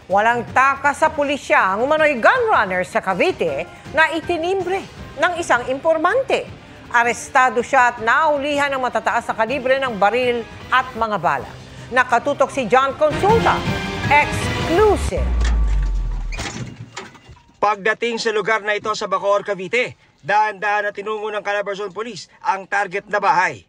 Walang taka sa pulisya ang umano'y gun runner sa Cavite na itinimbre ng isang informante. Arestado siya at naulihan ng matataas na kalibre ng baril at mga bala. Nakatutok si John Consulta. Exclusive. Pagdating sa lugar na ito sa Bacoor, Cavite, dahan-dahan na tinungo ng Calabarzon Police ang target na bahay.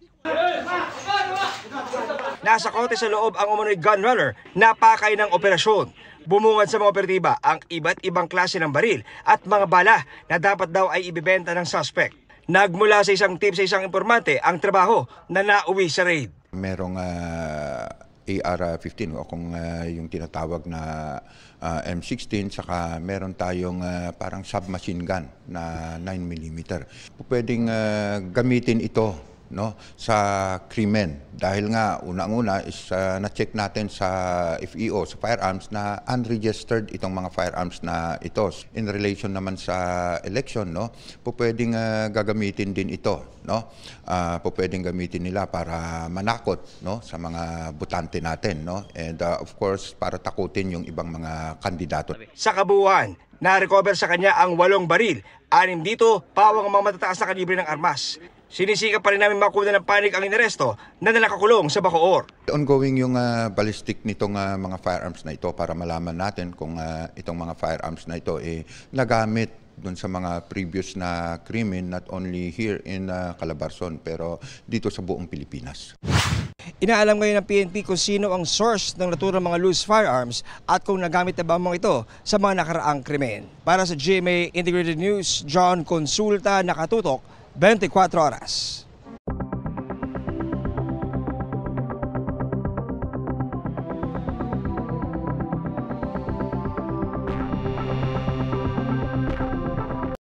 Nasa kote sa loob ang umano'y gun runner na pakay ng operasyon. Bumungad sa mga operatiba ang iba't ibang klase ng baril at mga bala na dapat daw ay ibibenta ng suspect. Nagmula sa isang tip sa isang informante ang trabaho na nauwi sa raid. Merong AR-15 o kung yung tinatawag na M16, saka meron tayong parang submachine gun na 9mm. Pwedeng gamitin ito, no, sa krimen dahil nga unang-una is na-check natin sa FEO, sa firearms, na unregistered itong mga firearms na ito. In relation naman sa election, no, pwedeng gagamitin din ito, no. Pwedeng gamitin nila para manakot, no, sa mga botante natin, no, and of course para takutin yung ibang mga kandidato. Sa kabuuan, na-recover sa kanya ang 8 baril. 6 dito, pawang ang mga matataas na kalibre ng armas. Sinisikap pa rin namin makuna ng panig ang inaresto na nakakulong sa Bacoor. Ongoing yung ballistic nitong mga firearms na ito para malaman natin kung itong mga firearms na ito nagamit doon sa mga previous na krimen, not only here in Calabarzon pero dito sa buong Pilipinas. Inaalam ngayon ng PNP kung sino ang source ng naturang mga loose firearms at kung nagamit na ba mga ito sa mga nakaraang krimen. Para sa GMA Integrated News, John Consulta, nakatutok 24 oras.